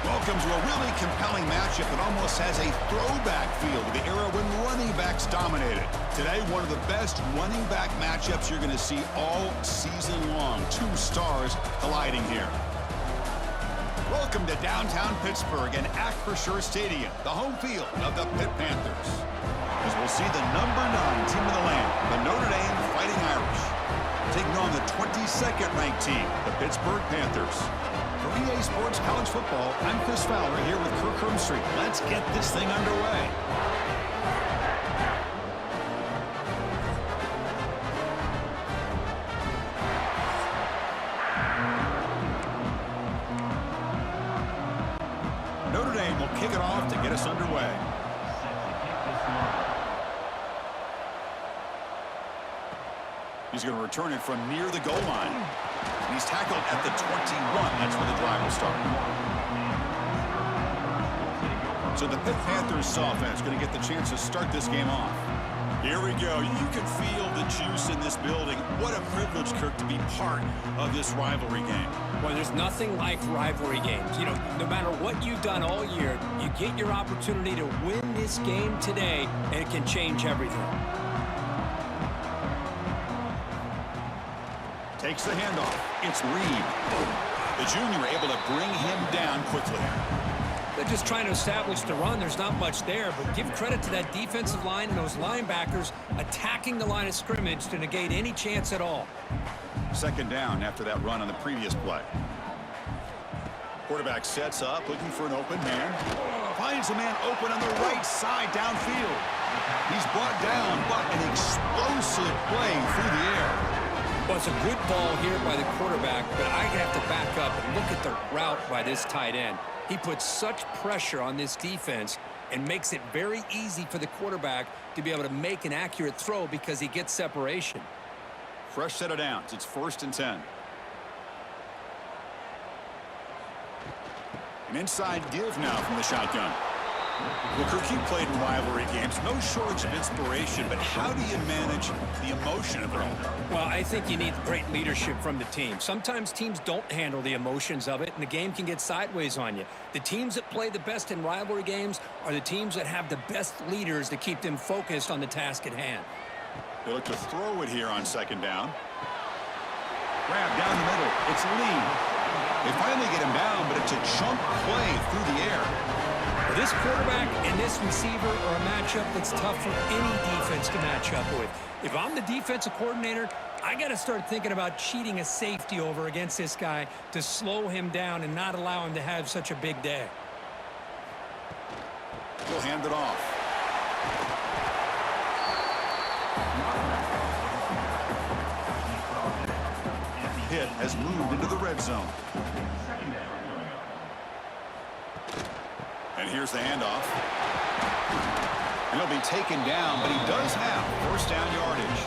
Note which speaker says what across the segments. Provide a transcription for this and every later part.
Speaker 1: Welcome to a really compelling matchup that almost has a throwback feel to the era when running backs dominated. Today, one of the best running back matchups you're going to see all season long. Two stars colliding here. Welcome to downtown Pittsburgh and Act for Sure Stadium, the home field of the Pitt Panthers. As we'll see the number 9 team of the land, the Notre Dame Fighting Irish, taking on the 22nd ranked team, the Pittsburgh Panthers. For EA Sports College Football, I'm Chris Fowler here with Kirk Hermstreet. Let's get this thing underway. Notre Dame will kick it off to get us underway. He's going to return it from near the goal line. And he's tackled at the 21. That's where the drive will start. So the Pitt Panthers offense going to get the chance to start this game off. Here we go. You can feel the juice in this building. What a privilege, Kirk, to be part of this rivalry game.
Speaker 2: Well, there's nothing like rivalry games. You know, no matter what you've done all year, you get your opportunity to win this game today, and it can change everything.
Speaker 1: Takes the handoff. It's Reed. The junior able to bring him down quickly.
Speaker 2: They're just trying to establish the run. There's not much there, but give credit to that defensive line and those linebackers attacking the line of scrimmage to negate any chance at all.
Speaker 1: Second down after that run on the previous play. Quarterback sets up, looking for an open man. Finds a man open on the right side downfield. He's brought down, but an explosive play through the air.
Speaker 2: Well, it's a good ball here by the quarterback, but I have to back up and look at the route by this tight end. He puts such pressure on this defense and makes it very easy for the quarterback to be able to make an accurate throw because he gets separation.
Speaker 1: Fresh set of downs. It's 1st and 10. An inside give now from the shotgun. Well, Kirk, you played in rivalry games. No shortage of inspiration, but how do you manage the emotion of it all?
Speaker 2: Well, I think you need great leadership from the team. Sometimes teams don't handle the emotions of it, and the game can get sideways on you. The teams that play the best in rivalry games are the teams that have the best leaders to keep them focused on the task at hand.
Speaker 1: They look to throw it here on second down. Grab down the middle. It's Lee. They finally get him down, but it's a chunk play through the air.
Speaker 2: This quarterback and this receiver are a matchup that's tough for any defense to match up with. If I'm the defensive coordinator, I got to start thinking about cheating a safety over against this guy to slow him down and not allow him to have such a big day.
Speaker 1: He'll hand it off. Pitt has moved into the red zone. And here's the handoff. And he'll be taken down, but he does have 1st down yardage.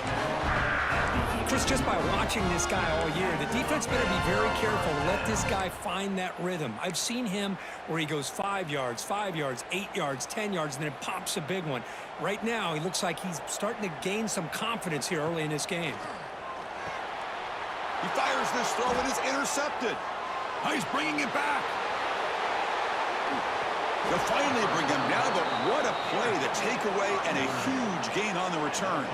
Speaker 2: Just by watching this guy all year, the defense better be very careful to let this guy find that rhythm. I've seen him where he goes 5 yards, 8 yards, 10 yards, and then it pops a big one. Right now, he looks like he's starting to gain some confidence here early in this game.
Speaker 1: He fires this throw and it's intercepted. Now he's bringing it back. They'll finally bring him down, but what a play, the takeaway, and a huge gain on the return.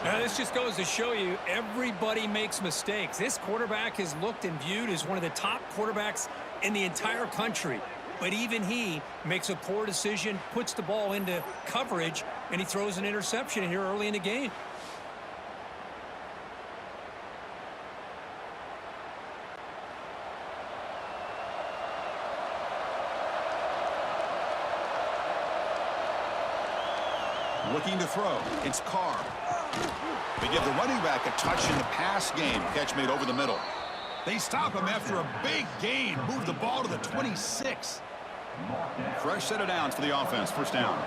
Speaker 2: Now, this just goes to show you everybody makes mistakes. This quarterback is looked and viewed as one of the top quarterbacks in the entire country. But even he makes a poor decision, puts the ball into coverage, and he throws an interception here early in the game.
Speaker 1: Looking to throw. It's Carr. They give the running back a touch in the pass game. Catch made over the middle. They stop him after a big gain. Move the ball to the 26. Fresh set of downs for the offense. 1st down.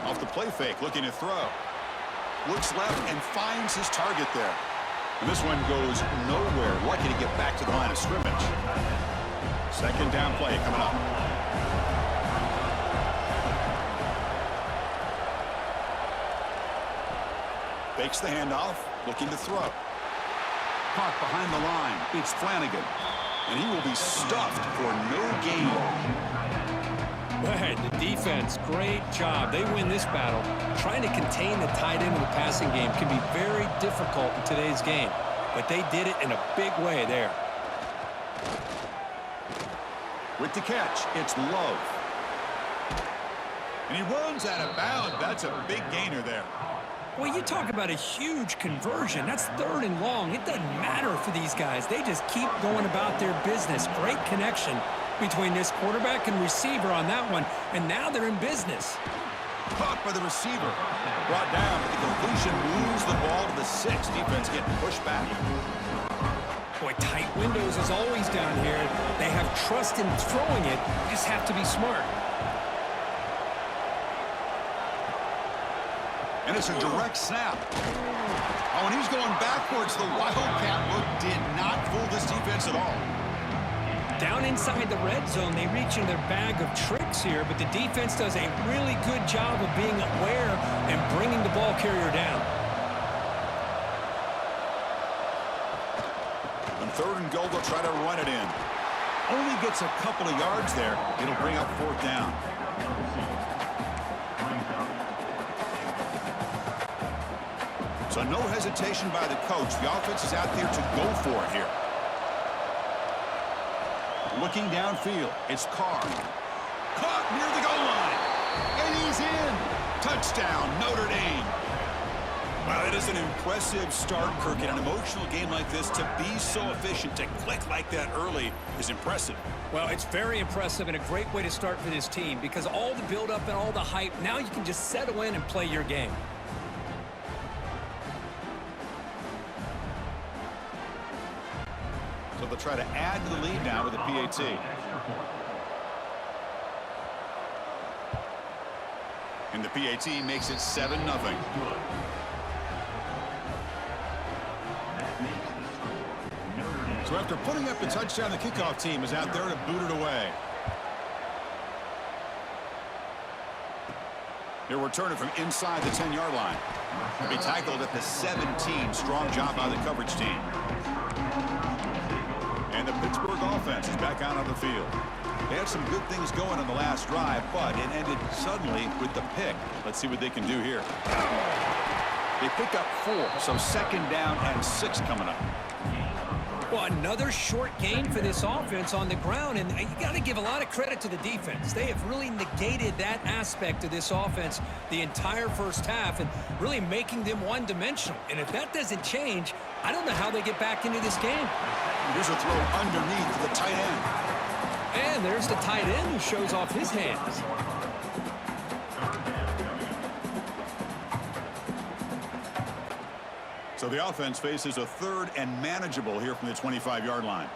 Speaker 1: Off the play fake. Looking to throw. Looks left and finds his target there. And this one goes nowhere. Lucky to get back to the line of scrimmage. Second down play coming up. Fakes the handoff, looking to throw. puck behind the line. It's Flanagan. And he will be stuffed for no gain.
Speaker 2: Right, the defense, great job. They win this battle. Trying to contain the tight end of the passing game can be very difficult in today's game. But they did it in a big way there.
Speaker 1: With the catch, it's Love. And he runs out of bounds. That's a big gainer there.
Speaker 2: Well, you talk about a huge conversion. That's 3rd and long. It doesn't matter for these guys. They just keep going about their business. Great connection between this quarterback and receiver on that one. And now they're in business.
Speaker 1: Caught by the receiver. Brought down, but the completion moves the ball to the 6. Defense getting pushed back.
Speaker 2: Boy, tight windows is always down here. They have trust in throwing it. You just have to be smart.
Speaker 1: And it's a direct snap. Oh, and he's going backwards. The Wildcat look did not fool this defense at all.
Speaker 2: Down inside the red zone, they reach in their bag of tricks here, but the defense does a really good job of being aware and bringing the ball carrier down.
Speaker 1: On 3rd and goal, they'll try to run it in. Only gets a couple of yards there. It'll bring up 4th down. So no hesitation by the coach. The offense is out there to go for it here. Looking downfield, it's Carr. Caught near the goal line. And he's in. Touchdown, Notre Dame. Wow, that is an impressive start, Kirk. In an emotional game like this, to be so efficient, to click like that early is impressive.
Speaker 2: Well, it's very impressive and a great way to start for this team because all the build-up and all the hype, now you can just settle in and play your game.
Speaker 1: So they'll try to add to the lead now with a PAT. And the PAT makes it 7-0. So after putting up the touchdown, the kickoff team is out there to boot it away. They're returning from inside the 10-yard line. They'll be tackled at the 17. Strong job by the coverage team. And the Pittsburgh offense is back out on the field. They had some good things going on the last drive, but it ended suddenly with the pick. Let's see what they can do here. They pick up 4, so 2nd down and 6 coming up.
Speaker 2: Well, another short gain for this offense on the ground, and you got to give a lot of credit to the defense. They have really negated that aspect of this offense the entire first half and really making them one-dimensional. And if that doesn't change, I don't know how they get back into this game.
Speaker 1: Here's a throw underneath to the tight end.
Speaker 2: And there's the tight end who shows off his hands.
Speaker 1: So the offense faces a 3rd and manageable here from the 25-yard line.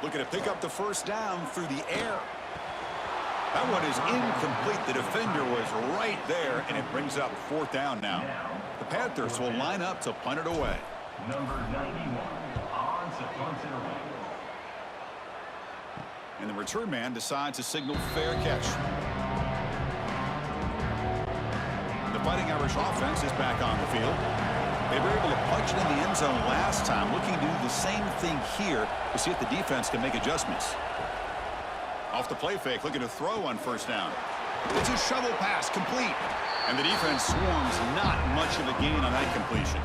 Speaker 1: Looking to pick up the 1st down through the air. That one is incomplete. The defender was right there, and it brings up 4th down now. The Panthers will line up to punt it away.
Speaker 3: Number 91 on to punt it away.
Speaker 1: And the return man decides to signal fair catch. The Fighting Irish offense is back on the field. They were able to punch it in the end zone last time, looking to do the same thing here to see if the defense can make adjustments. Off the play fake, looking to throw on 1st down. It's a shovel pass, complete. And the defense swarms, not much of a gain on that completion.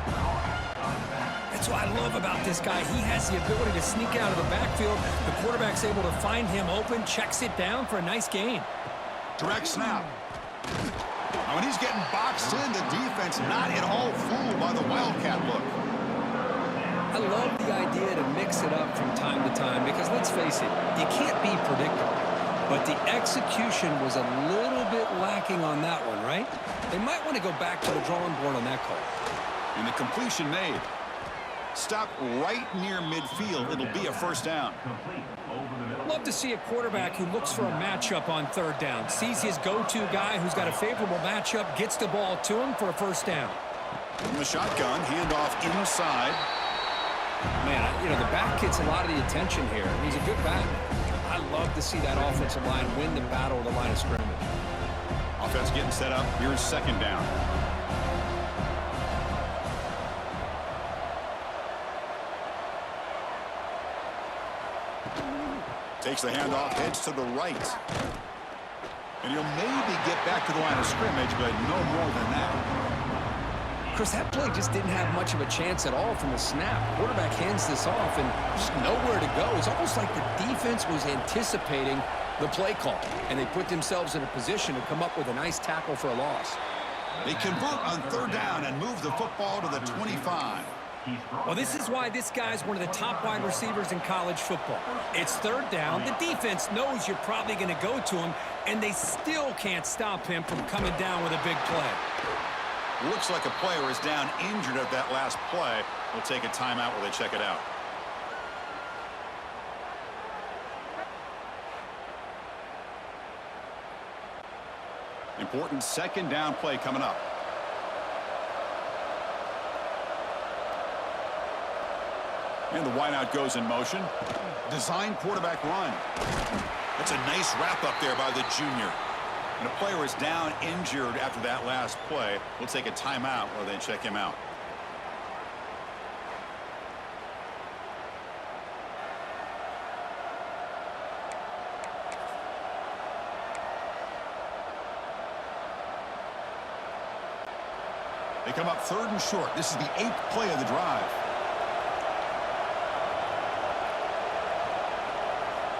Speaker 2: That's what I love about this guy. He has the ability to sneak out of the backfield. The quarterback's able to find him open, checks it down for a nice gain.
Speaker 1: Direct snap. Oh, and he's getting boxed in. The defense not at all fooled by the Wildcat look.
Speaker 2: I love the idea to mix it up from time to time because, let's face it, you can't be predictable. But the execution was a little bit lacking on that one, right? They might want to go back to the drawing board on that call.
Speaker 1: And the completion made. Stop right near midfield. It'll be a 1st down.
Speaker 2: Love to see a quarterback who looks for a matchup on 3rd down. Sees his go-to guy who's got a favorable matchup, gets the ball to him for a 1st down.
Speaker 1: From the shotgun, handoff inside.
Speaker 2: Man, the back gets a lot of the attention here. He's a good back. I love to see that offensive line win the battle of the line of scrimmage.
Speaker 1: Offense getting set up. Here's 2nd down. Takes the handoff, heads to the right. And he'll maybe get back to the line of scrimmage, but no more than that.
Speaker 2: Chris, that play just didn't have much of a chance at all from the snap. Quarterback hands this off and just nowhere to go. It's almost like the defense was anticipating the play call, and they put themselves in a position to come up with a nice tackle for a loss.
Speaker 1: They convert on third down and move the football to the 25.
Speaker 2: Well, this is why this guy's one of the top wide receivers in college football. It's third down. The defense knows you're probably going to go to him, and they still can't stop him from coming down with a big play.
Speaker 1: Looks like a player is down injured at that last play. We'll take a timeout while they check it out. Important second down play coming up. And the wideout goes in motion. Design quarterback run. That's a nice wrap up there by the junior. And a player is down injured after that last play. We'll take a timeout while they check him out. They come up third and short. This is the 8th play of the drive.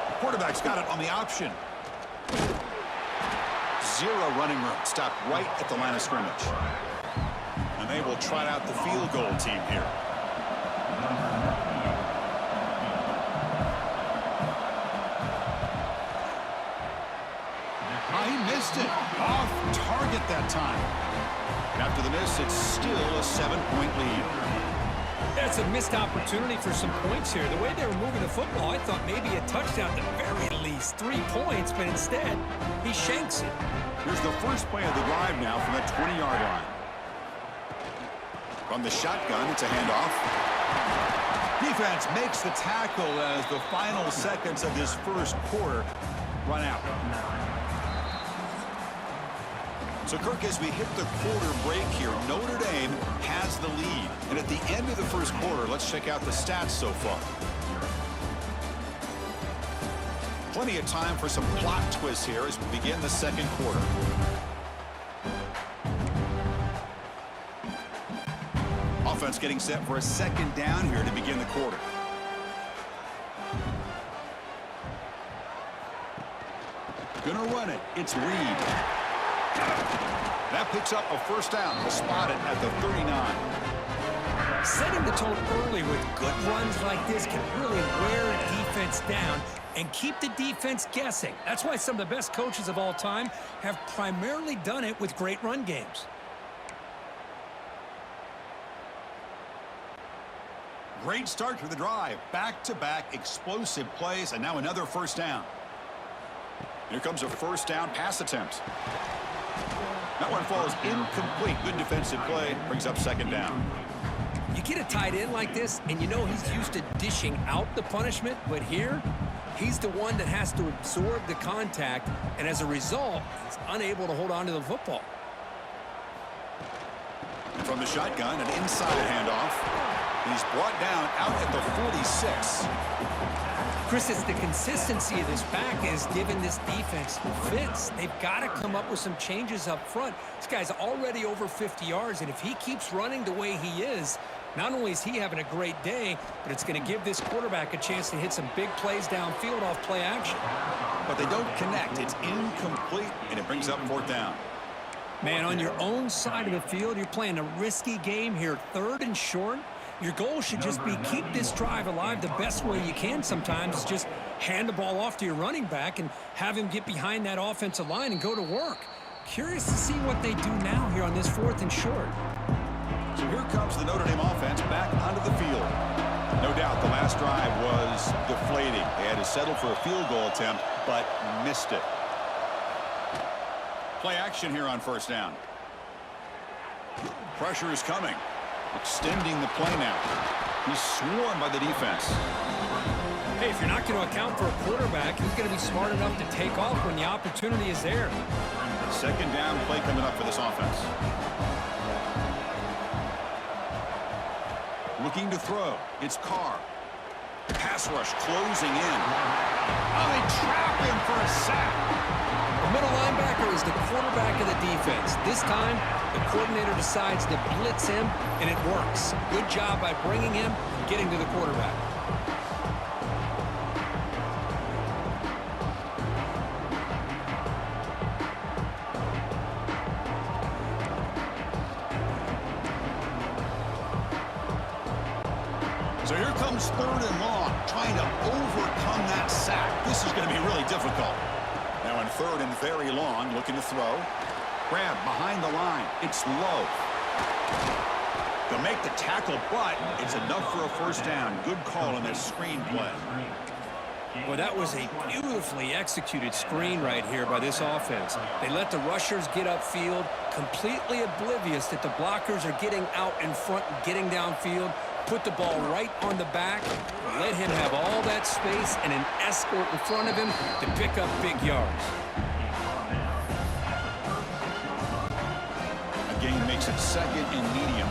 Speaker 1: The quarterback's got it on the option. Zero running room. Stopped right at the line of scrimmage. And they will try out the field goal team here. He missed it. Off target that time. After the miss, it's still a 7-point lead.
Speaker 2: That's a missed opportunity for some points here. The way they were moving the football, I thought maybe a touchdown at the very least. 3 points, but instead, he shanks it.
Speaker 1: Here's the first play of the drive now from the 20-yard line. From the shotgun, it's a handoff. Defense makes the tackle as the final seconds of this first quarter run out. So, Kirk, as we hit the quarter break here, Notre Dame has the lead. And at the end of the first quarter, let's check out the stats so far. Plenty of time for some plot twists here as we begin the second quarter. Offense getting set for a second down here to begin the quarter. Gonna run it. It's Reed. That picks up a first down. We'll spot it at the 39.
Speaker 2: Setting the tone early with good runs like this can really wear a defense down and keep the defense guessing. That's why some of the best coaches of all time have primarily done it with great run games.
Speaker 1: Great start to the drive. Back-to-back explosive plays, and now another first down. Here comes a first down pass attempt. That one falls incomplete. Good defensive play. Brings up second down.
Speaker 2: You get a tight end like this, and you know he's used to dishing out the punishment, but here, he's the one that has to absorb the contact, and as a result, he's unable to hold on to the football.
Speaker 1: From the shotgun, an inside handoff. He's brought down out at the 46.
Speaker 2: Chris, it's the consistency of this back is giving this defense fits. They've got to come up with some changes up front. This guy's already over 50 yards, and if he keeps running the way he is, not only is he having a great day, but it's going to give this quarterback a chance to hit some big plays downfield off play action.
Speaker 1: But they don't connect. It's incomplete, and it brings up fourth down.
Speaker 2: Man, on your own side of the field, you're playing a risky game here, third and short. Your goal should just be keep this drive alive the best way you can sometimes. Just hand the ball off to your running back and have him get behind that offensive line and go to work. Curious to see what they do now here on this fourth and short.
Speaker 1: So here comes the Notre Dame offense back onto the field. No doubt the last drive was deflating. They had to settle for a field goal attempt, but missed it. Play action here on first down. Pressure is coming. Extending the play now. He's swarmed by the defense.
Speaker 2: Hey, if you're not going to account for a quarterback, who's going to be smart enough to take off when the opportunity is there?
Speaker 1: Second down play coming up for this offense. Looking to throw. It's Carr. Pass rush closing in. Oh, they trap him for a sack.
Speaker 2: The middle linebacker is the quarterback of the defense. This time, the coordinator decides to blitz him, and it works. Good job by bringing him and getting to the quarterback.
Speaker 1: So here comes 3rd and long, trying to overcome that sack. This is going to be really difficult. Now in 3rd and very long, looking to throw. Grab behind the line. It's low. They'll make the tackle, but it's enough for a first down. Good call on that screen play.
Speaker 2: Well, that was a beautifully executed screen right here by this offense. They let the rushers get upfield, completely oblivious that the blockers are getting out in front and getting downfield. Put the ball right on the back, let him have all that space and an escort in front of him to pick up big yards.
Speaker 1: A gain makes it 2nd and medium.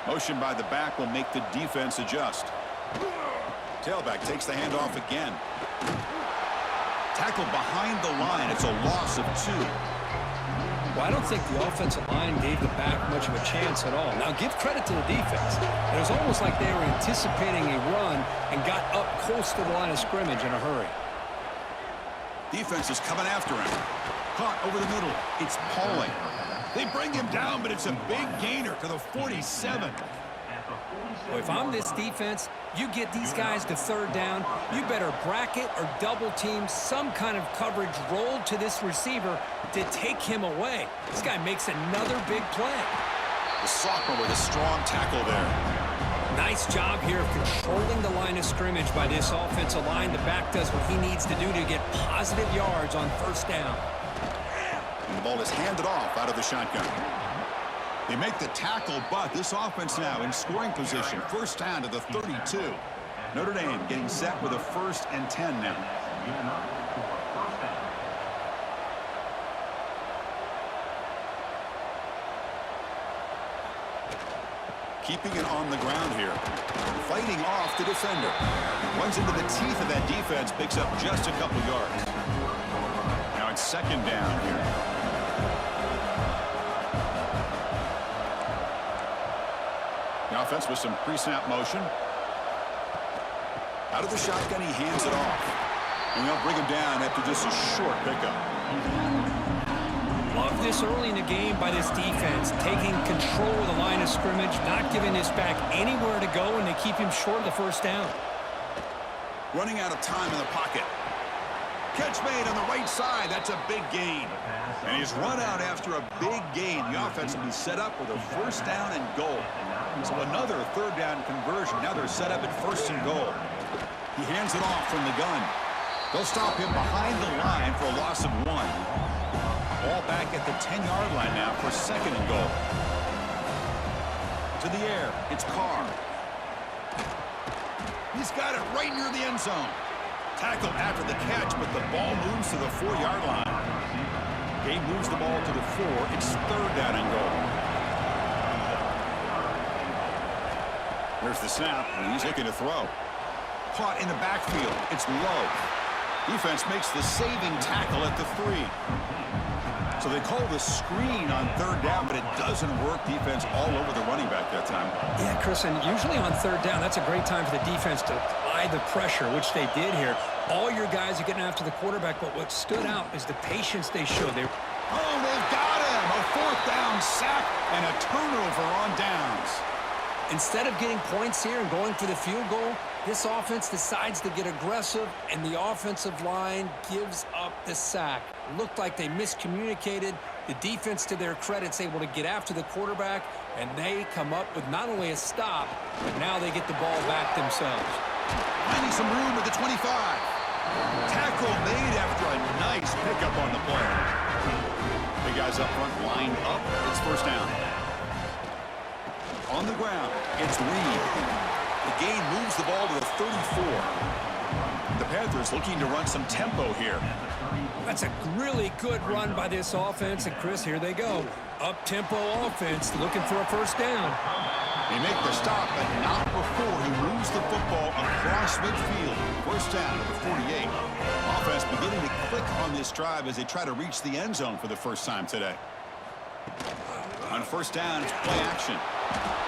Speaker 1: Motion by the back will make the defense adjust. Tailback takes the handoff again. Tackle behind the line. It's a loss of 2.
Speaker 2: Well, I don't think the offensive line gave the back much of a chance at all. Now, give credit to the defense. It was almost like they were anticipating a run and got up close to the line of scrimmage in a hurry.
Speaker 1: Defense is coming after him. Caught over the middle. It's Pauling. They bring him down, but it's a big gainer to the 47.
Speaker 2: Well, if I'm this defense, you get these guys to 3rd down, you better bracket or double team some kind of coverage rolled to this receiver to take him away. This guy makes another big play.
Speaker 1: The sophomore with a strong tackle there.
Speaker 2: Nice job here of controlling the line of scrimmage by this offensive line. The back does what he needs to do to get positive yards on 1st down.
Speaker 1: And the ball is handed off out of the shotgun. They make the tackle, but this offense now in scoring position. 1st down to the 32. Notre Dame getting set with a 1st and 10 now. Keeping it on the ground here. Fighting off the defender. Runs into the teeth of that defense, picks up just a couple yards. Now it's 2nd down here. The offense with some pre-snap motion. Out of the shotgun, he hands it off. And they'll bring him down after just a short pickup.
Speaker 2: Love this early in the game by this defense, taking control of the line of scrimmage, not giving this back anywhere to go, and they keep him short of the 1st down.
Speaker 1: Running out of time in the pocket. Catch made on the right side. That's a big gain. And he's run out after a big gain. The offense will be set up with a 1st down and goal. So another 3rd down conversion. Now they're set up at 1st and goal. He hands it off from the gun. They'll stop him behind the line for a loss of 1. Ball back at the 10-yard line now for 2nd and goal. To the air. It's Carr. He's got it right near the end zone. Tackle after the catch, but the ball moves to the 4-yard line. Gabe moves the ball to the 4. It's 3rd down and goal. There's the snap, and he's looking to throw. Caught in the backfield. It's low. Defense makes the saving tackle at the 3. So they call the screen on 3rd down, but it doesn't work. Defense all over the running back that time.
Speaker 2: Yeah, Chris, and usually on 3rd down, that's a great time for the defense to apply the pressure, which they did here. All your guys are getting after the quarterback, but what stood out is the patience they showed.
Speaker 1: Oh, they've got him! A 4th down sack and a turnover on downs.
Speaker 2: Instead of getting points here and going for the field goal, this offense decides to get aggressive, and the offensive line gives up the sack. Looked like they miscommunicated. The defense, to their credit, is able to get after the quarterback, and they come up with not only a stop, but now they get the ball back themselves.
Speaker 1: Finding some room at the 25. Tackle made after a nice pickup on the play. Big guys up front lined up. It's 1st down. On the ground, it's Reed. The gain moves the ball to the 34. The Panthers looking to run some tempo here.
Speaker 2: That's a really good run by this offense. And, Chris, here they go. Up-tempo offense looking for a first down.
Speaker 1: They make the stop, but not before he moves the football across midfield. First down at the 48. Offense beginning to click on this drive as they try to reach the end zone for the first time today. On first down, it's play action.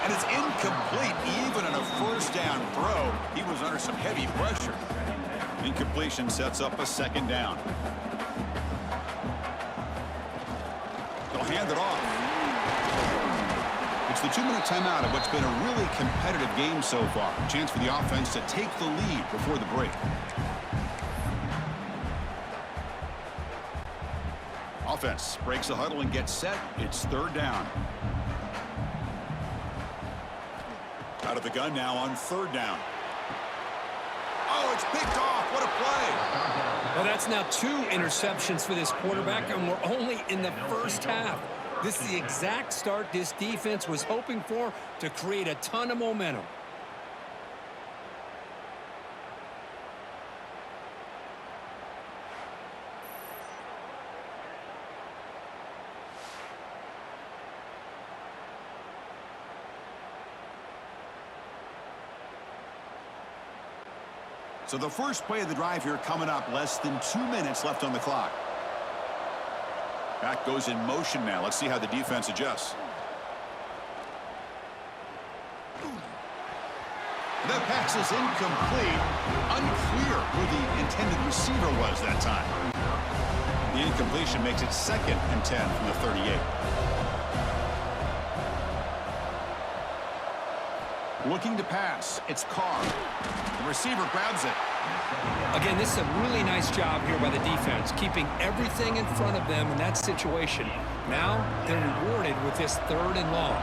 Speaker 1: And it's incomplete. Even on a first down throw, he was under some heavy pressure. Incompletion sets up a second down. They'll hand it off. It's the 2-minute timeout of what's been a really competitive game so far. A chance for the offense to take the lead before the break. Offense breaks the huddle and gets set. It's third down. Out of the gun now on third down. Oh, it's picked off. What a play.
Speaker 2: Well, that's now 2 interceptions for this quarterback, and we're only in the first half. This is the exact start this defense was hoping for to create a ton of momentum.
Speaker 1: So the first play of the drive here coming up, less than 2 minutes left on the clock. Back goes in motion now. Let's see how the defense adjusts. That pass is incomplete. Unclear who the intended receiver was that time. The incompletion makes it 2nd and 10 from the 38. Looking to pass. It's Carr. The receiver grabs it.
Speaker 2: Again, this is a really nice job here by the defense, keeping everything in front of them in that situation. Now they're rewarded with this 3rd and long.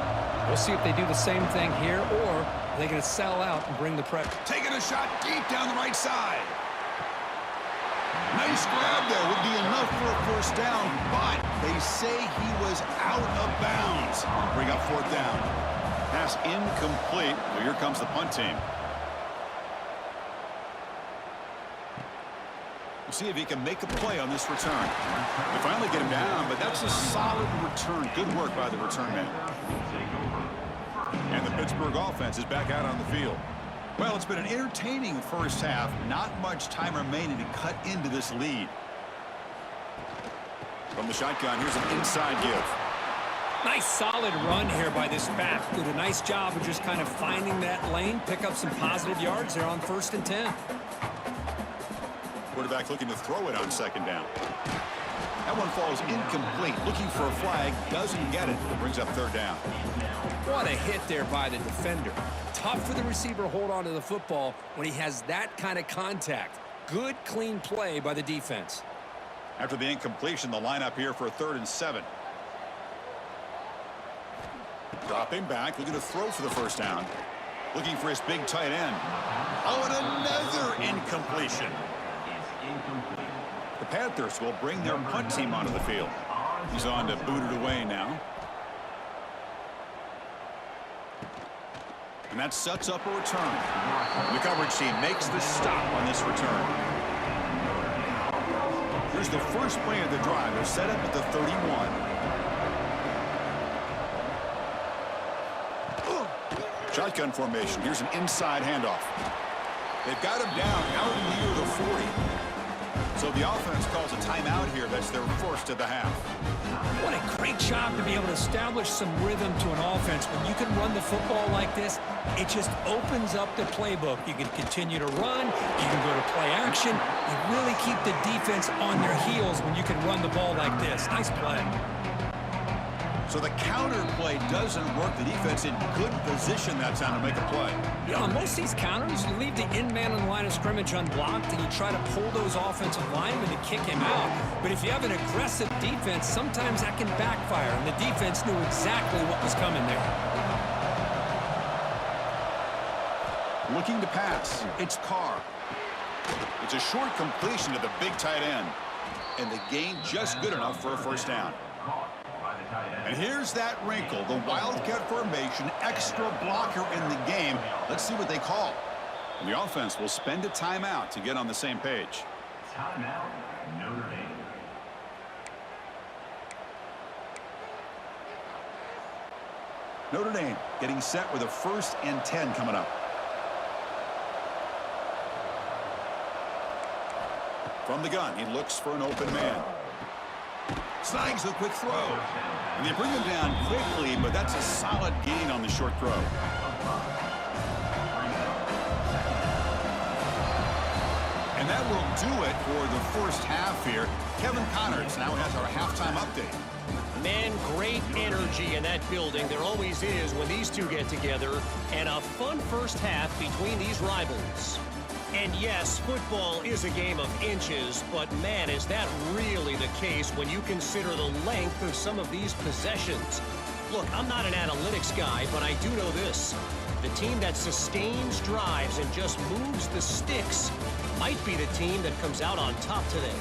Speaker 2: We'll see if they do the same thing here, or are they going to sell out and bring the pressure.
Speaker 1: Taking a shot deep down the right side. Nice grab there. Would be enough for a first down, but they say he was out of bounds. Bring up 4th down. Pass incomplete. Well, here comes the punt team. We'll see if he can make a play on this return. They finally get him down, but that's a solid return. Good work by the return man. And the Pittsburgh offense is back out on the field. Well, it's been an entertaining first half. Not much time remaining to cut into this lead. From the shotgun, here's an inside give.
Speaker 2: Nice solid run here by this back. Did a nice job of just kind of finding that lane, pick up some positive yards there on 1st and 10.
Speaker 1: Quarterback looking to throw it on 2nd down. That one falls incomplete. Looking for a flag, doesn't get it. It brings up 3rd down.
Speaker 2: What a hit there by the defender. Tough for the receiver to hold on to the football when he has that kind of contact. Good, clean play by the defense.
Speaker 1: After the incompletion, the lineup here for a 3rd and 7. Dropping back, looking to throw for the first down. Looking for his big tight end. Oh, and another incompletion. The Panthers will bring their punt team onto the field. He's on to boot it away now. And that sets up a return. The coverage team makes the stop on this return. Here's the first play of the drive. They're set up at the 31. Shotgun formation. Here's an inside handoff. They've got him down out near the 40. So the offense calls a timeout here. That's their first of the half.
Speaker 2: What a great job to be able to establish some rhythm to an offense. When you can run the football like this, it just opens up the playbook. You can continue to run. You can go to play action. You really keep the defense on their heels when you can run the ball like this. Nice play.
Speaker 1: So the counter play doesn't work. The defense in good position that time to make a play.
Speaker 2: You know, on most of these counters, you leave the in man on the line of scrimmage unblocked, and you try to pull those offensive linemen to kick him out. But if you have an aggressive defense, sometimes that can backfire, and the defense knew exactly what was coming there.
Speaker 1: Looking to pass. It's Carr. It's a short completion to the big tight end. And the gain just good enough for a first down. And here's that wrinkle, the Wildcat formation, extra blocker in the game. Let's see what they call. And the offense will spend a timeout to get on the same page.
Speaker 3: Timeout, Notre Dame.
Speaker 1: Notre Dame getting set with a 1st and 10 coming up. From the gun, he looks for an open man. Snags the quick throw. And they bring him down quickly, but that's a solid gain on the short throw. And that will do it for the first half here. Kevin Connors now has our halftime update.
Speaker 4: Man, great energy in that building. There always is when these two get together. And a fun first half between these rivals. And yes, football is a game of inches, but man, is that really the case when you consider the length of some of these possessions. Look, I'm not an analytics guy, but I do know this. The team that sustains drives and just moves the sticks might be the team that comes out on top today.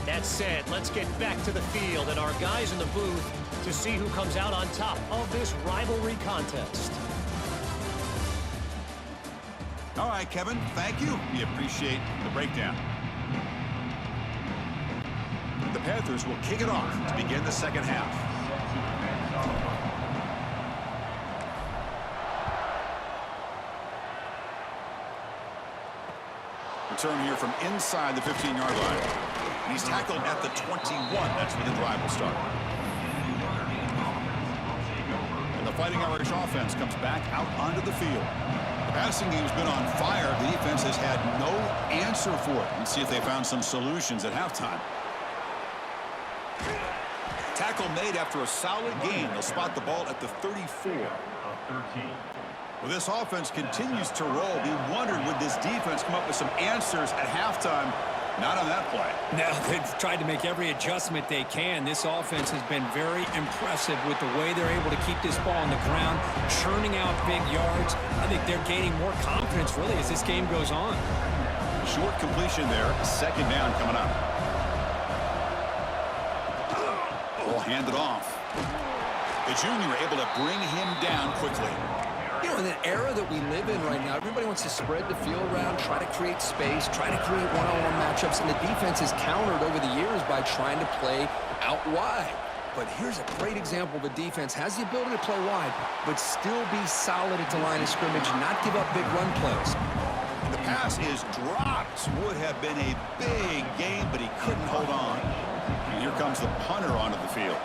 Speaker 4: That said, let's get back to the field and our guys in the booth to see who comes out on top of this rivalry contest.
Speaker 1: All right, Kevin, thank you. We appreciate the breakdown. The Panthers will kick it off to begin the second half. Return here from inside the 15-yard line. And he's tackled at the 21. That's where the drive will start. And the Fighting Irish offense comes back out onto the field. The passing game's been on fire. The defense has had no answer for it. Let's see if they found some solutions at halftime. Tackle made after a solid gain. They'll spot the ball at the 34. Well, this offense continues to roll. We wondered, would this defense come up with some answers at halftime? Not on that play.
Speaker 2: No, they've tried to make every adjustment they can. This offense has been very impressive with the way they're able to keep this ball on the ground, churning out big yards. I think they're gaining more confidence, really, as this game goes on.
Speaker 1: Short completion there. Second down coming up. Ball handed off. The junior able to bring him down quickly.
Speaker 2: You know, in the era that we live in right now, everybody wants to spread the field around, try to create space, try to create one-on-one matchups, and the defense has countered over the years by trying to play out wide. But here's a great example of a defense has the ability to play wide, but still be solid at the line of scrimmage, not give up big run plays.
Speaker 1: The pass is dropped. Would have been a big game, but he couldn't hold on. And here comes the punter onto the field.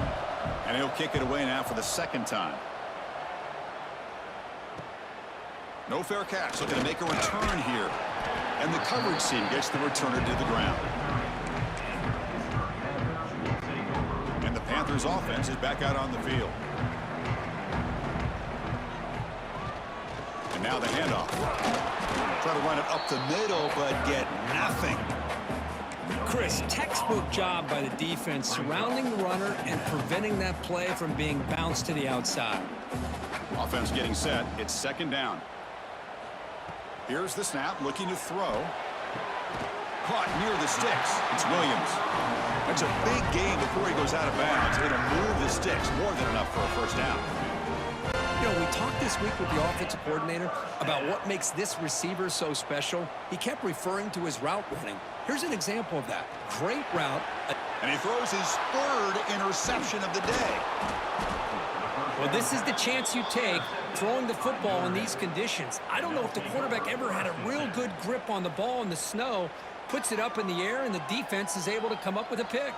Speaker 1: And he'll kick it away now for the second time. No fair catch. Looking to make a return here. And the coverage team gets the returner to the ground. And the Panthers offense is back out on the field. And now the handoff. Try to run it up the middle, but get nothing.
Speaker 2: Chris, textbook job by the defense surrounding the runner and preventing that play from being bounced to the outside.
Speaker 1: Offense getting set. It's second down. Here's the snap, looking to throw. Caught near the sticks. It's Williams. That's a big gain before he goes out of bounds. It'll move the sticks, more than enough for a first down.
Speaker 2: You know, we talked this week with the offensive coordinator about what makes this receiver so special. He kept referring to his route running. Here's an example of that. Great route.
Speaker 1: And he throws his third interception of the day.
Speaker 2: Well, this is the chance you take throwing the football in these conditions. I don't know if the quarterback ever had a real good grip on the ball in the snow, puts it up in the air, and the defense is able to come up with a pick.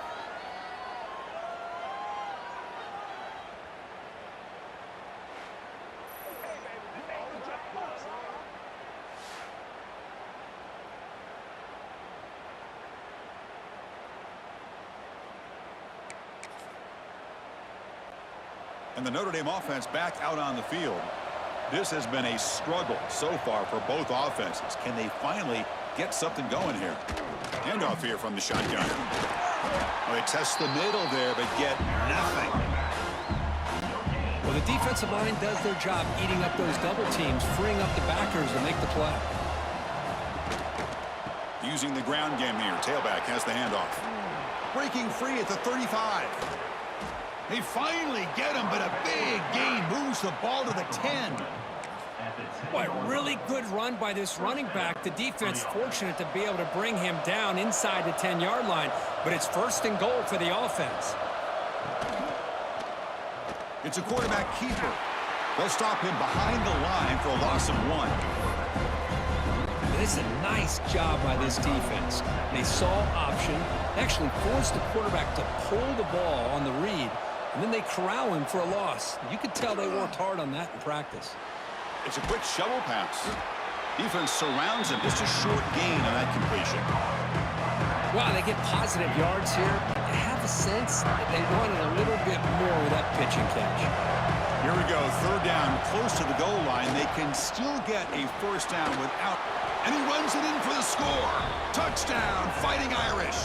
Speaker 1: And the Notre Dame offense back out on the field. This has been a struggle so far for both offenses. Can they finally get something going here? Handoff here from the shotgun. Well, they test the middle there, but get nothing.
Speaker 2: Well, the defensive line does their job eating up those double teams, freeing up the backers to make the play.
Speaker 1: Using the ground game here. Tailback has the handoff. Breaking free at the 35. They finally get him, but a big gain moves the ball to the 10.
Speaker 3: at the 10.
Speaker 2: What really good run by this running back. The defense fortunate to be able to bring him down inside the 10-yard line, but it's 1st and goal for the offense.
Speaker 1: It's a quarterback keeper. They'll stop him behind the line for a loss of 1.
Speaker 2: This is a nice job by this defense. They saw option, actually forced the quarterback to pull the ball on the read, and then they corral him for a loss. You could tell they worked hard on that in practice.
Speaker 1: It's a quick shovel pass. Defense surrounds him. Just a short gain on that completion.
Speaker 2: Wow, they get positive yards here. I have a sense that they wanted a little bit more with that pitch and catch.
Speaker 1: Here we go, 3rd down, close to the goal line. They can still get a 1st down without, and he runs it in for the score. Touchdown, Fighting Irish.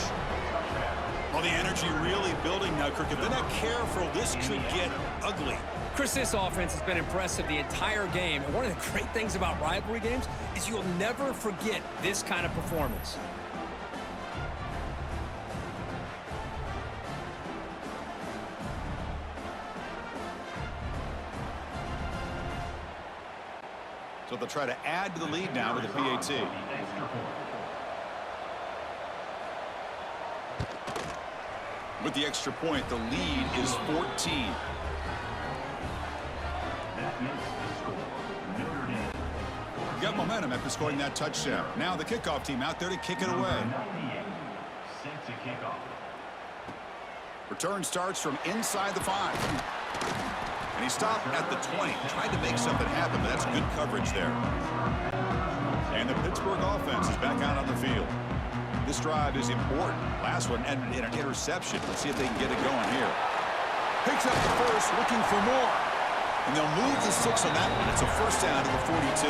Speaker 1: Well, the energy really building now, Kirk. If they're not careful, this could get ugly.
Speaker 2: Chris, this offense has been impressive the entire game. And one of the great things about rivalry games is you'll never forget this kind of performance.
Speaker 1: So they'll try to add to the lead now with the PAT. With the extra point, the lead is 14.
Speaker 3: That makes the score. Notre Dame.
Speaker 1: Got momentum after scoring that touchdown. Now the kickoff team out there to kick it away.
Speaker 3: 98, set to kick off.
Speaker 1: Return starts from inside the 5. And he stopped at the 20. Tried to make something happen, but that's good coverage there. And the Pittsburgh offense is back out on the field. This drive is important. Last one ended in an interception. Let's see if they can get it going here. Picks up the 1st, looking for more. And they'll move the 6 on that one. It's a 1st down to the 42.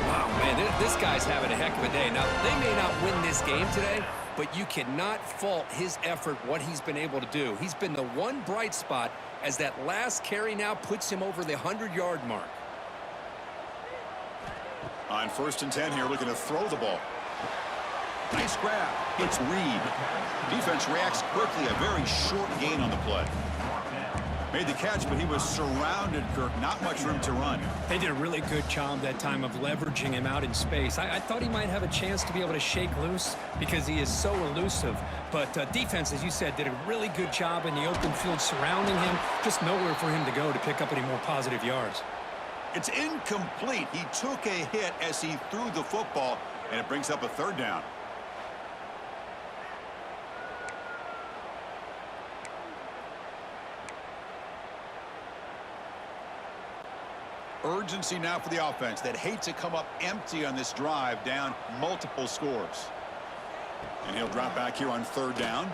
Speaker 2: Wow, man, this guy's having a heck of a day. Now, they may not win this game today, but you cannot fault his effort, what he's been able to do. He's been the one bright spot as that last carry now puts him over the 100-yard mark.
Speaker 1: On 1st and 10 here, looking to throw the ball. Nice grab. It's Reed. Defense reacts quickly. A very short gain on the play. Made the catch, but he was surrounded, Kirk. Not much room to run.
Speaker 2: They did a really good job that time of leveraging him out in space. I thought he might have a chance to be able to shake loose because he is so elusive. But defense, as you said, did a really good job in the open field surrounding him. Just nowhere for him to go to pick up any more positive yards.
Speaker 1: It's incomplete. He took a hit as he threw the football, and it brings up a 3rd down. Urgency now for the offense. They'd hate to come up empty on this drive, down multiple scores. And he'll drop back here on 3rd down.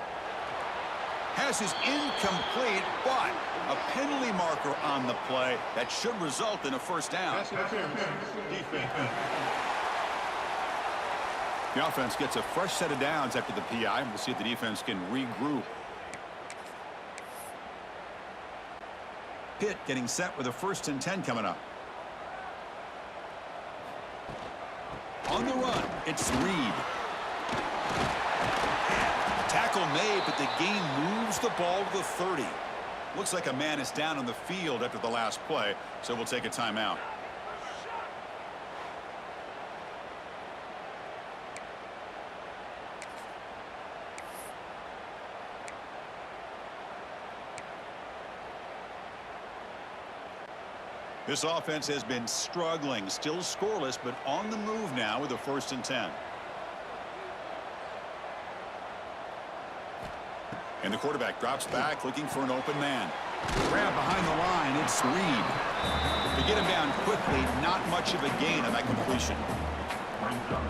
Speaker 1: Pass is incomplete, but a penalty marker on the play that should result in a 1st down. The offense gets a fresh set of downs after the PI. We'll see if the defense can regroup. Pitt getting set with a 1st and 10 coming up. On the run, it's Reed. Tackle made, but the gain moves the ball to the 30. Looks like a man is down on the field after the last play, so we'll take a timeout. This offense has been struggling, still scoreless, but on the move now with a 1st and 10. And the quarterback drops back, looking for an open man. Grab behind the line, it's Reed. To get him down quickly, not much of a gain on that completion.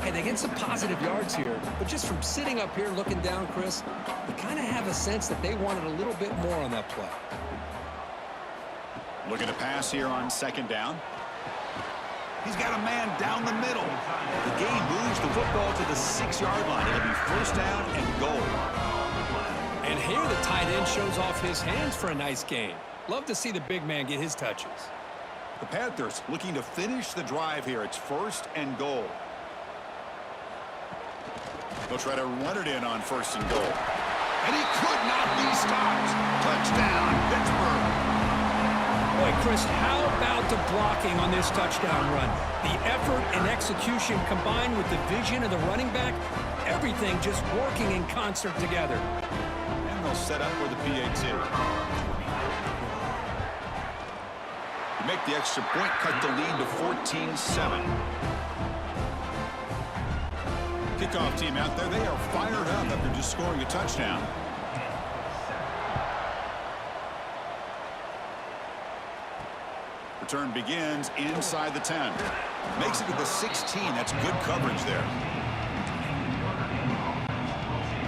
Speaker 2: Hey, they get some positive yards here, but just from sitting up here looking down, Chris, you kind of have a sense that they wanted a little bit more on that play.
Speaker 1: Looking to pass here on 2nd down. He's got a man down the middle. The game moves the football to the 6-yard line. It'll be 1st down and goal.
Speaker 2: And here the tight end shows off his hands for a nice gain. Love to see the big man get his touches.
Speaker 1: The Panthers looking to finish the drive here. It's 1st and goal. They'll try to run it in on 1st and goal. And he could not be stopped. Touchdown, Pittsburgh.
Speaker 2: Boy, Chris, how about the blocking on this touchdown run? The effort and execution combined with the vision of the running back, everything just working in concert together.
Speaker 1: And they'll set up for the PAT. You make the extra point, cut the lead to 14-7. Kickoff team out there, they are fired up after just scoring a touchdown. Return begins inside the 10. Makes it to the 16. That's good coverage there.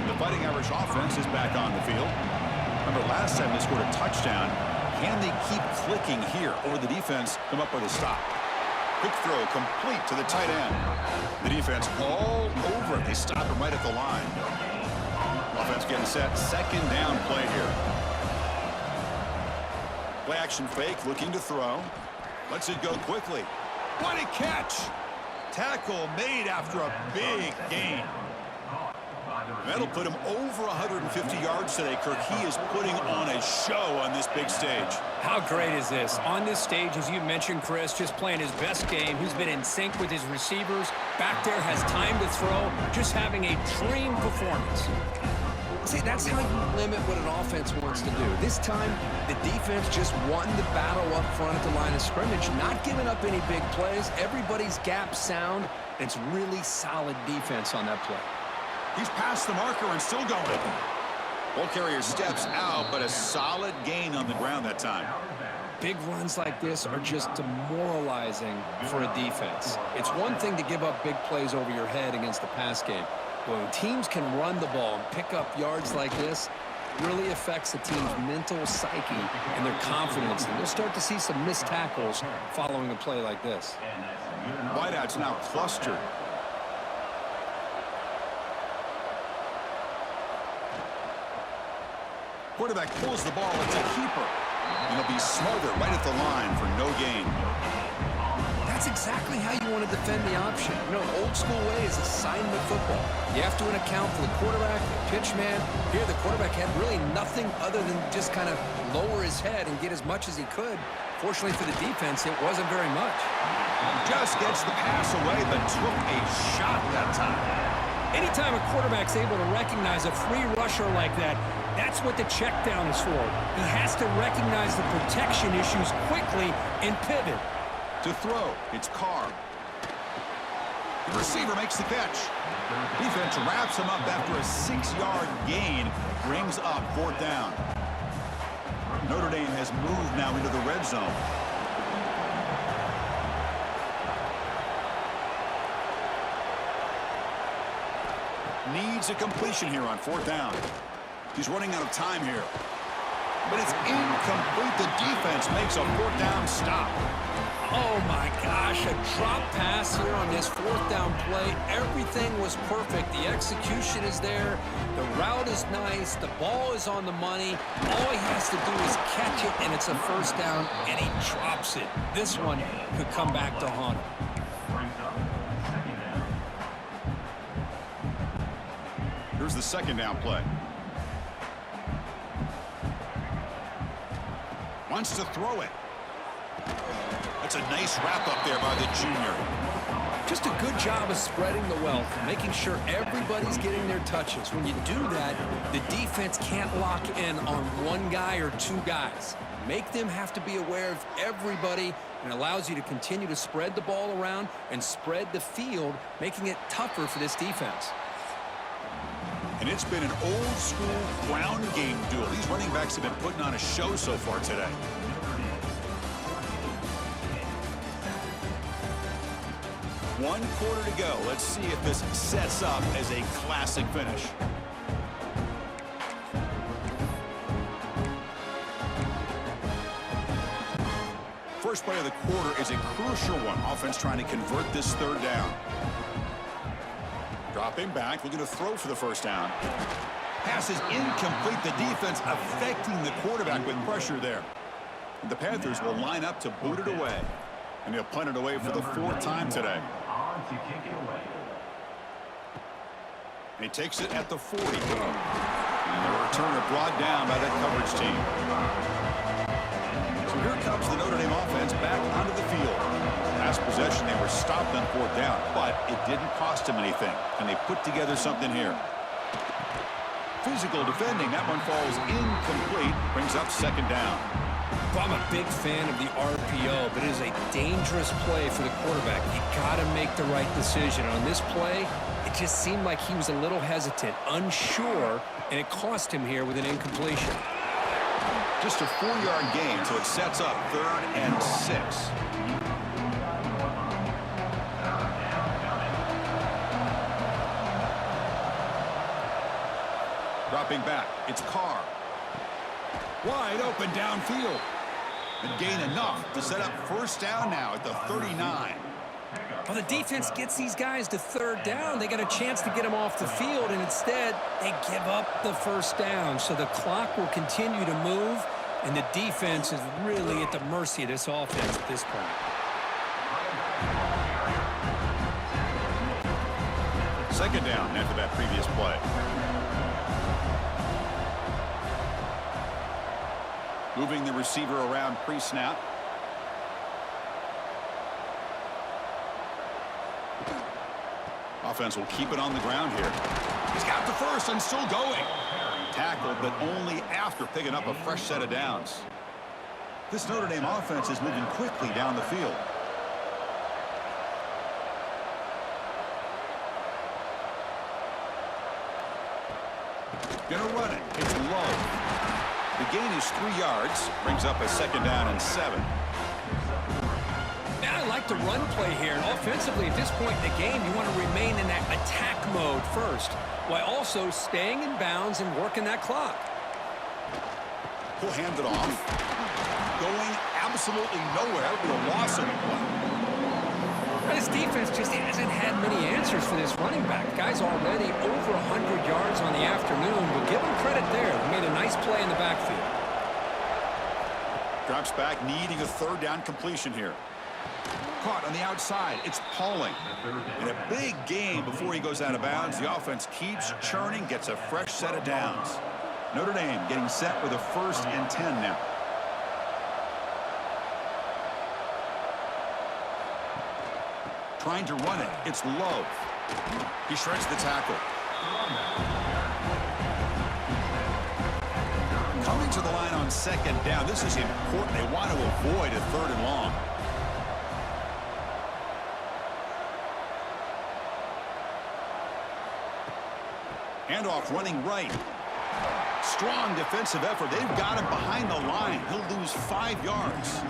Speaker 1: The Fighting Irish offense is back on the field. Remember, last time they scored a touchdown. Can they keep clicking here, or the defense come up with a stop? Quick throw complete to the tight end. The defense all over it. They stop him right at the line. Offense getting set. Second down play here. Play action fake, looking to throw. Lets it go quickly. What a catch! Tackle made after a big gain. That'll put him over 150 yards today, Kirk. He is putting on a show on this big stage.
Speaker 2: How great is this? On this stage, as you mentioned, Chris, just playing his best game. He's been in sync with his receivers. Back there, has time to throw. Just having a dream performance. See, that's how you limit what an offense wants to do. This time, the defense just won the battle up front at the line of scrimmage, not giving up any big plays. Everybody's gap sound. It's really solid defense on that play.
Speaker 1: He's past the marker and still going. Ball carrier steps out, but a solid gain on the ground that time.
Speaker 2: Big runs like this are just demoralizing for a defense. It's one thing to give up big plays over your head against the pass game. When teams can run the ball and pick up yards like this, it really affects the team's mental psyche and their confidence. And you'll start to see some missed tackles following a play like this.
Speaker 1: Wideouts now clustered. Quarterback pulls the ball. It's a keeper. And he'll be smothered right at the line for no gain.
Speaker 2: That's exactly how you want to defend the option. You know, old school way is assignment football. You have to account for the quarterback, the pitch man. Here, the quarterback had really nothing other than just kind of lower his head and get as much as he could. Fortunately for the defense, it wasn't very much.
Speaker 1: Just gets the pass away, but took a shot that time.
Speaker 2: Anytime a quarterback's able to recognize a free rusher like that, that's what the check down is for. He has to recognize the protection issues quickly and pivot.
Speaker 1: To throw, it's Carr. The receiver makes the catch. Defense wraps him up after a 6-yard gain, brings up fourth down. Notre Dame has moved now into the red zone. Needs a completion here on fourth down. He's running out of time here. But it's incomplete. The defense makes a fourth down stop.
Speaker 2: Oh my gosh, a drop pass here on this fourth down play. Everything was perfect. The execution is there. The route is nice. The ball is on the money. All he has to do is catch it, and it's a first down, and he drops it. This one could come back to haunt him.
Speaker 1: Here's the second down play. Wants to throw it. That's a nice wrap up there by the junior.
Speaker 2: Just a good job of spreading the wealth, making sure everybody's getting their touches. When you do that, the defense can't lock in on one guy or two guys. Make them have to be aware of everybody, and allows you to continue to spread the ball around and spread the field, making it tougher for this defense.
Speaker 1: And it's been an old-school ground game duel. These running backs have been putting on a show so far today. One quarter to go. Let's see if this sets up as a classic finish. First play of the quarter is a crucial one. Offense trying to convert this third down. Dropping back, looking to throw for the first down. Pass is incomplete. The defense affecting the quarterback with pressure there. And the Panthers will line up to boot it away. And they'll punt it away for the fourth time today. And he takes it at the 40. And the returner brought down by that coverage team. So here comes the Notre Dame stopped on fourth down, but it didn't cost him anything. And they put together something here. Physical defending. That one falls incomplete. Brings up second down.
Speaker 2: Well, I'm a big fan of the RPO, but it is a dangerous play for the quarterback. You got to make the right decision. On this play, it just seemed like he was a little hesitant, unsure, and it cost him here with an incompletion.
Speaker 1: Just a 4-yard gain, so it sets up 3rd and 6. Dropping back, it's Carr. Wide open downfield. And gain enough to set up first down now at the 39.
Speaker 2: Well, the defense gets these guys to 3rd down. They got a chance to get them off the field, and instead they give up the first down. So the clock will continue to move, and the defense is really at the mercy of this offense at this point.
Speaker 1: Second down after that previous play. Moving the receiver around pre-snap. Offense will keep it on the ground here. He's got the first and still going. Tackled, but only after picking up a fresh set of downs. This Notre Dame offense is moving quickly down the field. Gonna run it. It's Love. The gain is 3 yards. Brings up a second down and 7.
Speaker 2: Now I like the run play here, and offensively at this point in the game, you want to remain in that attack mode first, while also staying in bounds and working that clock.
Speaker 1: He'll hand it off. Going absolutely nowhere with a loss in the play.
Speaker 2: This defense just hasn't had many answers for this running back. The guy's already over 100 yards on the afternoon, but give him credit there. He made a nice play in the backfield.
Speaker 1: Drops back, needing a 3rd down completion here. Caught on the outside. It's Pauling. In a big game before he goes out of bounds, the offense keeps churning, gets a fresh set of downs. Notre Dame getting set with a 1st and 10 now. Trying to run it. It's Love. He shreds the tackle. Coming to the line on 2nd down. This is important. They want to avoid a 3rd and long. Handoff running right. Strong defensive effort. They've got him behind the line. He'll lose 5 yards.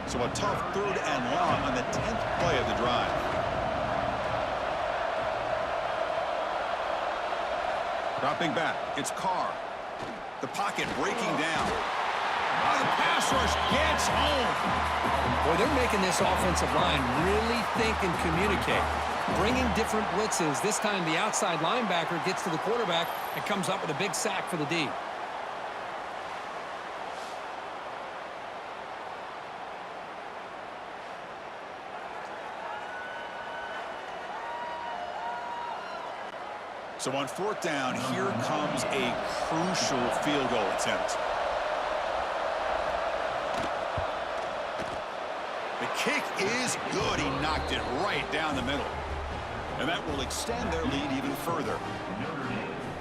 Speaker 1: So a tough 3rd and long on the 10th play of the drive. Dropping back, it's Carr. The pocket breaking down. Oh, the pass rush gets home.
Speaker 2: Boy, they're making this offensive line really think and communicate. Bringing different blitzes. This time the outside linebacker gets to the quarterback and comes up with a big sack for the D.
Speaker 1: So on 4th down, here comes a crucial field goal attempt. The kick is good. He knocked it right down the middle. And that will extend their lead even further.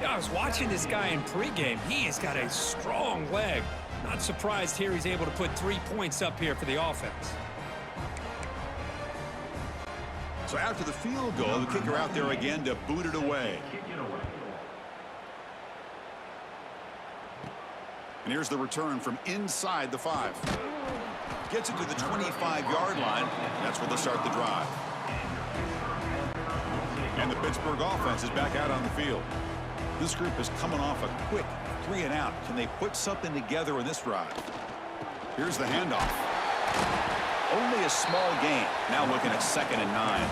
Speaker 2: Yeah, I was watching this guy in pregame. He has got a strong leg. Not surprised here he's able to put 3 points up here for the offense.
Speaker 1: So after the field goal, the kicker out there again to boot it away. And here's the return from inside the 5. Gets it to the 25-yard line. That's where they'll start the drive. And the Pittsburgh offense is back out on the field. This group is coming off a quick 3 and out. Can they put something together in this drive? Here's the handoff. Only a small gain. Now looking at 2nd and 9.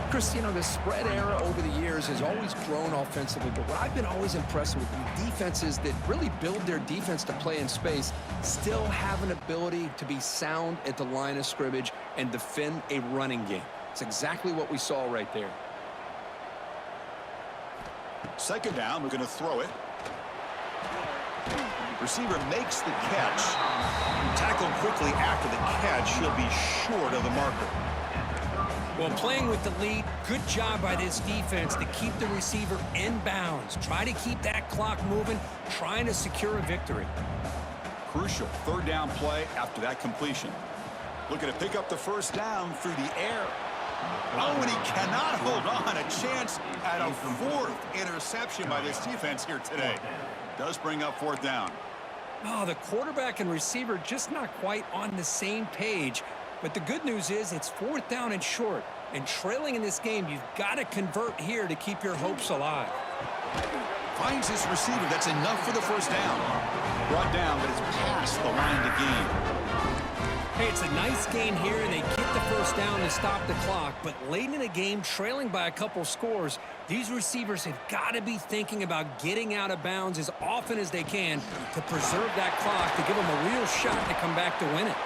Speaker 2: Chris, you know, the spread era over the years has always grown offensively, but what I've been always impressed with defenses that really build their defense to play in space still have an ability to be sound at the line of scrimmage and defend a running game. It's exactly what we saw right there.
Speaker 1: 2nd down, we're going to throw it. Receiver makes the catch. Tackled quickly after the catch, he'll be short of the marker.
Speaker 2: Well, playing with the lead, good job by this defense to keep the receiver in bounds. Try to keep that clock moving, trying to secure a victory.
Speaker 1: Crucial third down play after that completion. Looking to pick up the first down through the air. Oh, and he cannot hold on. A chance at a fourth interception by this defense here today. Does bring up fourth down.
Speaker 2: Oh, the quarterback and receiver just not quite on the same page. But the good news is it's fourth down and short. And trailing in this game, you've got to convert here to keep your hopes alive.
Speaker 1: Finds his receiver. That's enough for the first down. Brought down, but it's past the line to gain.
Speaker 2: Hey, it's a nice gain here, and they get the first down to stop the clock. But late in a game, trailing by a couple scores, these receivers have got to be thinking about getting out of bounds as often as they can to preserve that clock, to give them a real shot to come back to win it.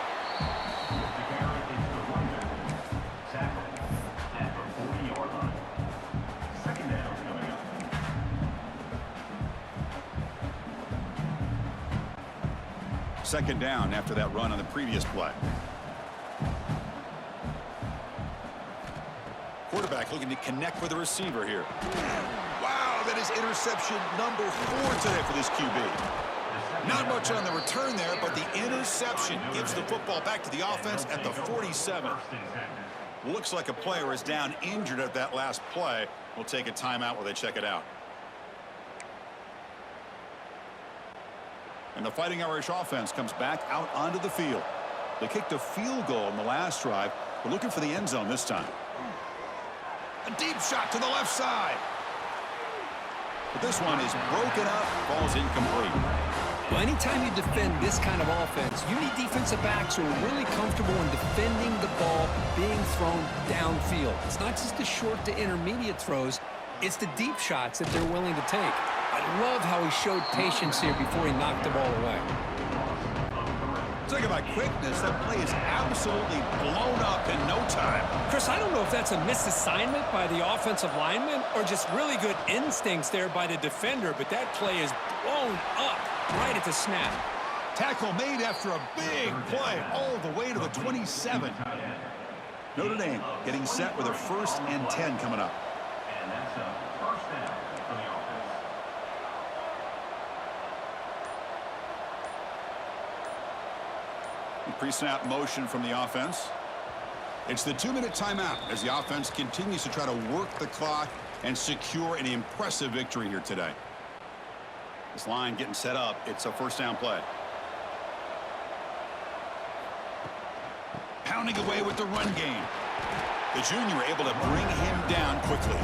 Speaker 1: Second down after that run on the previous play. Quarterback looking to connect with the receiver here. Wow, that is interception number 4 today for this QB. Not much on the return there, but the interception gives the football back to the offense at the 47. Looks like a player is down injured at that last play. We'll take a timeout while they check it out. And the Fighting Irish offense comes back out onto the field. They kicked a field goal in the last drive. We're looking for the end zone this time. A deep shot to the left side. But this one is broken up, falls incomplete.
Speaker 2: Well, anytime you defend this kind of offense, you need defensive backs who are really comfortable in defending the ball being thrown downfield. It's not just the short to intermediate throws, it's the deep shots that they're willing to take. I love how he showed patience here before he knocked the ball away.
Speaker 1: Talk about quickness. That play is absolutely blown up in no time.
Speaker 2: Chris, I don't know if that's a misassignment by the offensive lineman or just really good instincts there by the defender, but that play is blown up right at the snap.
Speaker 1: Tackle made after a big play all the way to the 27. Notre Dame getting set with a 1st and 10 coming up.
Speaker 3: And that's a first down for the offense.
Speaker 1: Pre-snap motion from the offense. It's the 2-minute timeout as the offense continues to try to work the clock and secure an impressive victory here today. This line getting set up. It's a first down play. Pounding away with the run game. The junior able to bring him down quickly.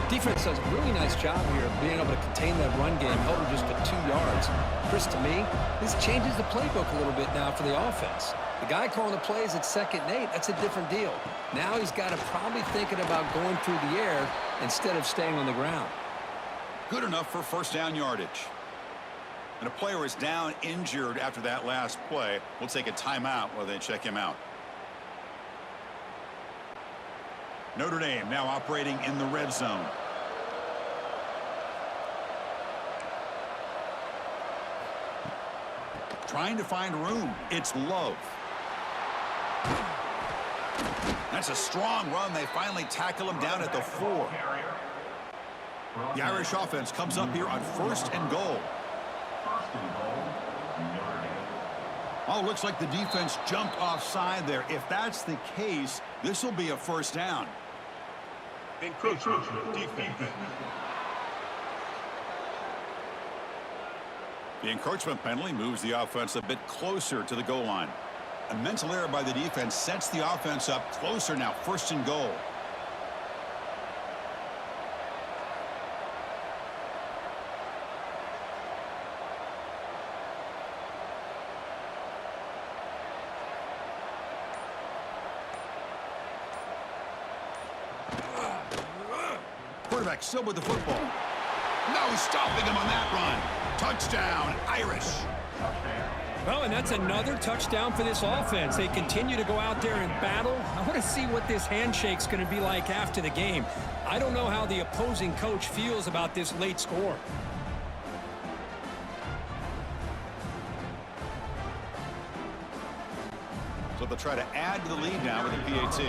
Speaker 2: Defense does a really nice job here of being able to contain that run game, held him just to 2 yards. Chris, to me, this changes the playbook a little bit now for the offense. The guy calling the plays at 2nd and 8, that's a different deal. Now he's got to probably thinking about going through the air instead of staying on the ground.
Speaker 1: Good enough for first down yardage. And a player is down injured after that last play. We'll take a timeout while they check him out. Notre Dame now operating in the red zone. Trying to find room. It's Love. That's a strong run. They finally tackle him down at the 4. The Irish offense comes up here on 1st and goal. Oh, looks like the defense jumped offside there. If that's the case, this will be a first down. Encroachment defense. The encroachment penalty moves the offense a bit closer to the goal line. A mental error by the defense sets the offense up closer now, 1st and goal. Quarterback still with the football. No stopping him on that run. Touchdown, Irish.
Speaker 2: Well, and that's another touchdown for this offense. They continue to go out there and battle. I want to see what this handshake's going to be like after the game. I don't know how the opposing coach feels about this late score.
Speaker 1: So they'll try to add to the lead now with a PAT.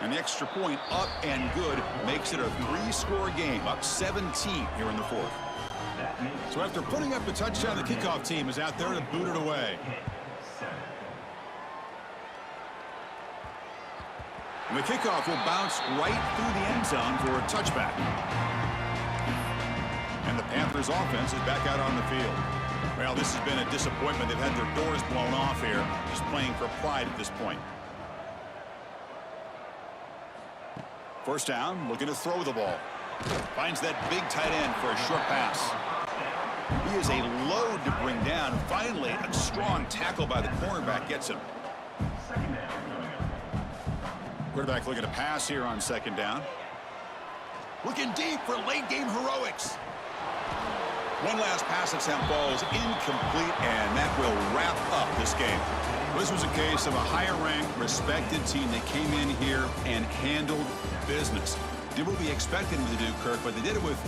Speaker 1: And the extra point up and good makes it a 3-score game, up 17 here in the fourth. So after putting up the touchdown, the kickoff team is out there to boot it away. And the kickoff will bounce right through the end zone for a touchback. And the Panthers offense is back out on the field. Well, this has been a disappointment. They've had their doors blown off here, just playing for pride at this point. First down, looking to throw the ball. Finds that big tight end for a short pass. He is a load to bring down. And finally, a strong tackle by the cornerback gets him. Quarterback looking to pass here on second down. Looking deep for late game heroics. One last pass attempt falls incomplete, and that will wrap up this game. This was a case of a higher-ranked, respected team that came in here and handled business. Did what we expected them to do, Kirk, but they did it with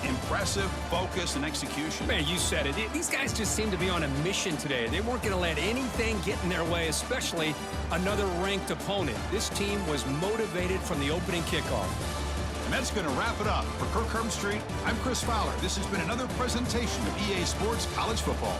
Speaker 1: impressive focus and execution.
Speaker 2: Man, you said it. These guys just seem to be on a mission today. They weren't going to let anything get in their way, especially another ranked opponent. This team was motivated from the opening kickoff.
Speaker 1: And that's going to wrap it up. For Kirk Herbstreit, I'm Chris Fowler. This has been another presentation of EA Sports College Football.